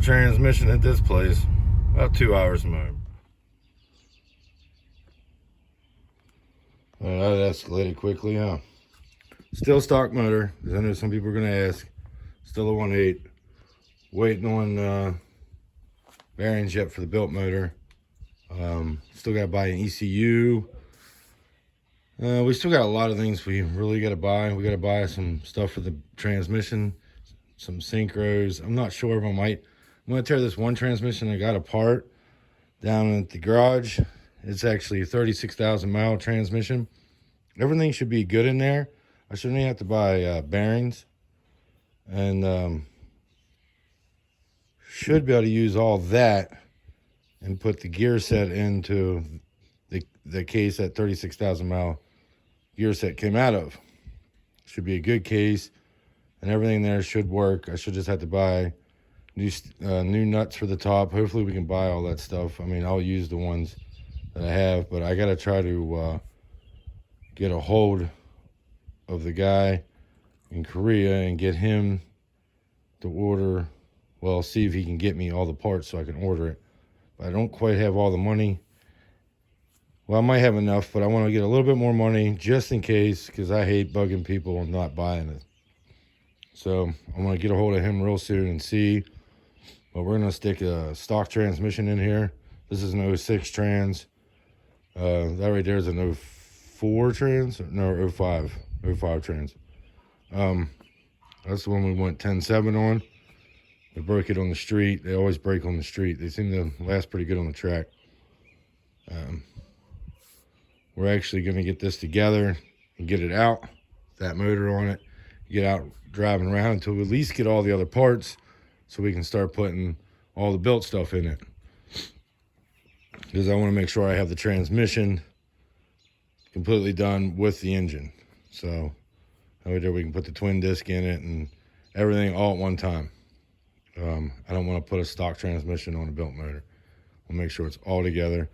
transmission at this place. About 2 hours more. That escalated quickly, huh? Still stock motor, because I know some people are going to ask. Still a 1.8. Waiting on bearings yet for the built motor. Still got to buy an ECU. We still got a lot of things we really got to buy. We got to buy some stuff for the transmission, some synchros. I'm not sure if I'm going to tear this one transmission I got apart down at the garage. It's actually a 36,000 mile transmission. Everything should be good in there. I should only have to buy bearings, and should be able to use all that and put the gear set into the case that 36,000 mile gear set came out of. Should be a good case, and everything there should work. I should just have to buy new nuts for the top. Hopefully we can buy all that stuff. I mean, I'll use the ones that I have, but I gotta try to get a hold of the guy in Korea and get him to order, well, see if he can get me all the parts so I can order it. But I don't quite have all the money. Well, I might have enough, but I want to get a little bit more money just in case, because I hate bugging people and not buying it. So I'm going to get a hold of him real soon and see. But we're going to stick a stock transmission in here. This is an 06 trans. That right there is an 04 trans? No, 05 trans. That's the one we went 10.7 on. They broke it on the street. They always break on the street. They seem to last pretty good on the track. We're actually going to get this together and get it out, that motor on it, get out driving around until we at least get all the other parts so we can start putting all the built stuff in it. Because I want to make sure I have the transmission completely done with the engine. So over there we can put the twin disc in it and everything all at one time. I don't want to put a stock transmission on a built motor. I'll make sure it's all together.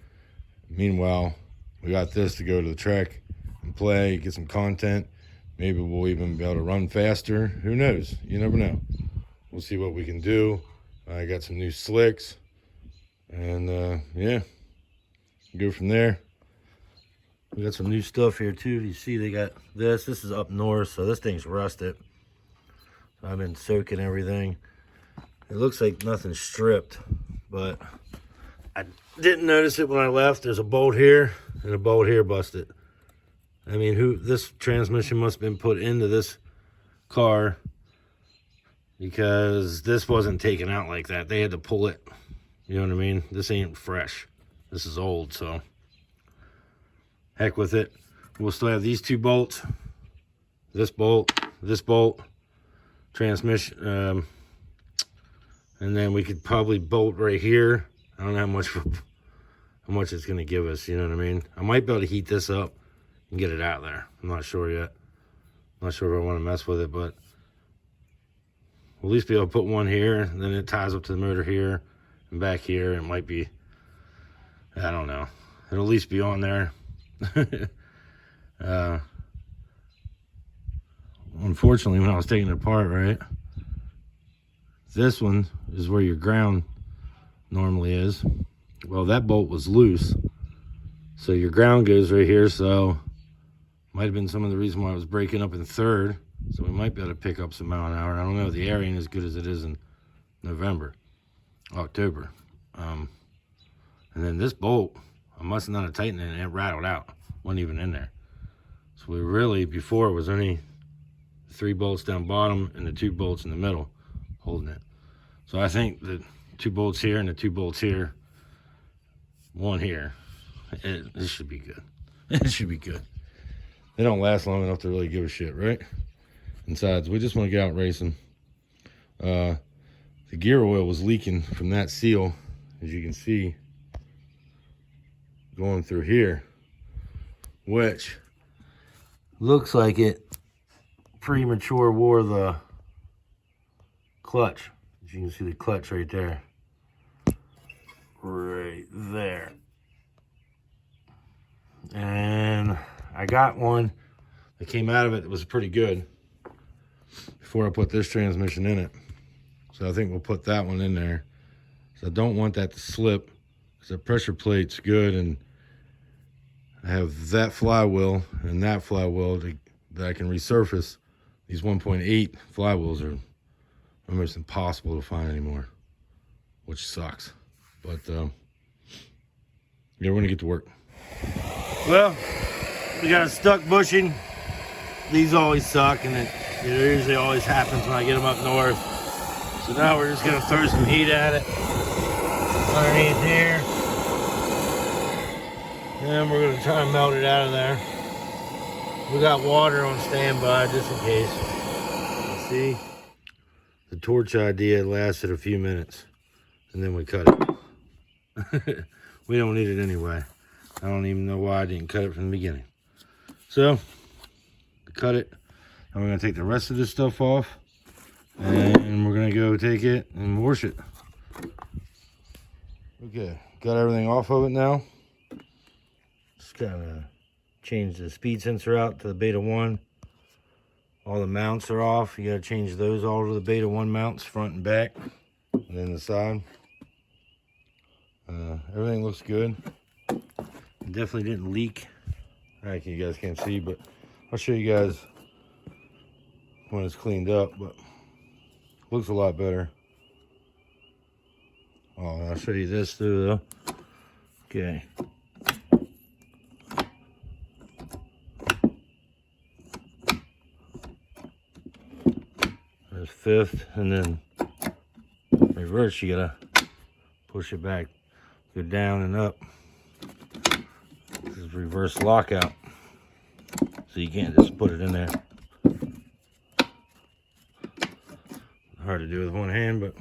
Meanwhile, we got this to go to the track and play, get some content. Maybe we'll even be able to run faster. Who knows? You never know. We'll see what we can do. I got some new slicks. And, yeah, go from there. We got some new stuff here, too. You see they got this. This is up north, so this thing's rusted. So I've been soaking everything. It looks like nothing's stripped, but I didn't notice it when I left. There's a bolt here and a bolt here busted. I mean, this transmission must have been put into this car because this wasn't taken out like that. They had to pull it. You know what I mean? This ain't fresh. This is old, so heck with it. We'll still have these two bolts. This bolt, transmission, and then we could probably bolt right here. I don't know how much it's gonna give us, you know what I mean? I might be able to heat this up and get it out there. I'm not sure yet. I'm not sure if I want to mess with it, but we'll at least be able to put one here, and then it ties up to the motor here and back here. It might be, I don't know. It'll at least be on there. Unfortunately, when I was taking it apart, right, this one is where your ground normally is. Well, that bolt was loose, so your ground goes right here. So might have been some of the reason why I was breaking up in third. So we might be able to pick up some mile an hour. I don't know. The air ain't as good as it is in October. And then this bolt, I must not have tightened it, and it rattled out. Wasn't even in there. So we really, before, it was only 3 bolts down bottom and the 2 bolts in the middle holding it. So I think the 2 bolts here and the 2 bolts here, one here, this should be good. It should be good. They don't last long enough to really give a shit, right? Besides, we just want to get out racing. The gear oil was leaking from that seal, as you can see, going through here, which looks like it premature wore the clutch. As you can see the clutch right there. Right there. And I got one that came out of it that was pretty good before I put this transmission in it. So I think we'll put that one in there So I don't want that to slip, because the pressure plate's good, and I have that flywheel and that flywheel that I can resurface. These 1.8 flywheels are almost impossible to find anymore, which sucks. But yeah, we're gonna get to work. Well, we got a stuck bushing. These always suck, and it usually always happens when I get them up north. So now we're just gonna throw some heat at it underneath here. And we're gonna try and melt it out of there. We got water on standby just in case. You see, the torch idea lasted a few minutes, and then we cut it. We don't need it anyway. I don't even know why I didn't cut it from the beginning. So, cut it, and we're gonna take the rest of this stuff off, and we're gonna go take it and wash it. Okay, got everything off of it now. Just kind of change the speed sensor out to the beta 1. All the mounts are off. You gotta change those all to the beta 1 mounts, front and back, and then the side. Everything looks good. It definitely didn't leak. Like you guys can't see, but I'll show you guys when it's cleaned up, but looks a lot better. Oh, and I'll show you this too though. Okay. There's 5th, and then reverse, you gotta push it back, go down and up. This is reverse lockout, so you can't just put it in there. Hard to do with one hand, but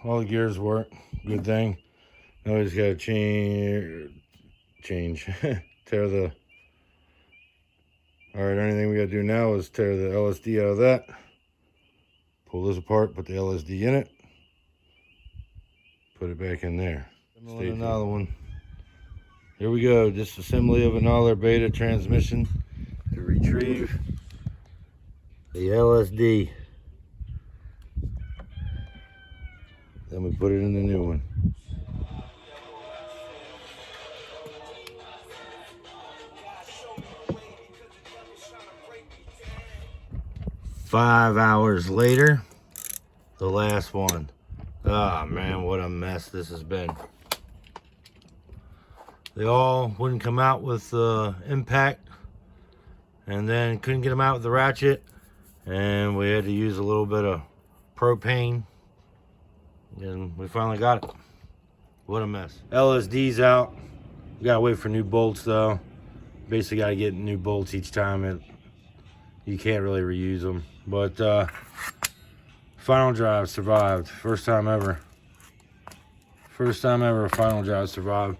all the gears work. Good thing. Now we just gotta change tear the. All right, anything we gotta do now is tear the LSD out of that. Pull this apart, put the LSD in it, put it back in there. Another one. Here we go, disassembly of another beta transmission to retrieve the LSD. Then we put it in the new one. Five hours later, the last one. Ah, man, what a mess this has been. They all wouldn't come out with impact, and then couldn't get them out with the ratchet, and we had to use a little bit of propane, and we finally got it. What a mess. LSD's out. We gotta wait for new bolts though. Basically gotta get new bolts each time. You can't really reuse them. But final drive survived. First time ever. First time ever a final drive survived.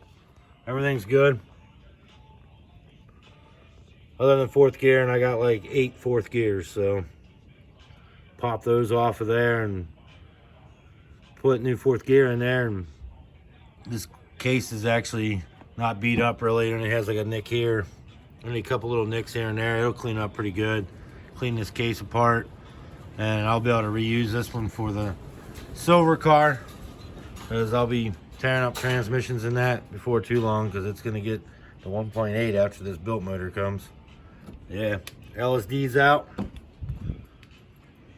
Everything's good. Other than 4th gear, and I got like 8 4th gears, so pop those off of there and put new 4th gear in there. And this case is actually not beat up really, and it has like a nick here, only a couple little nicks here and there. It'll clean up pretty good. Clean this case apart, and I'll be able to reuse this one for the silver car, because I'll be tearing up transmissions in that before too long, because it's going to get the 1.8 after this built motor comes. Yeah, LSD's out.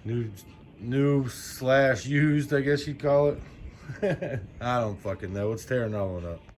New slash used, I guess you'd call it. I don't fucking know. It's tearing all it up.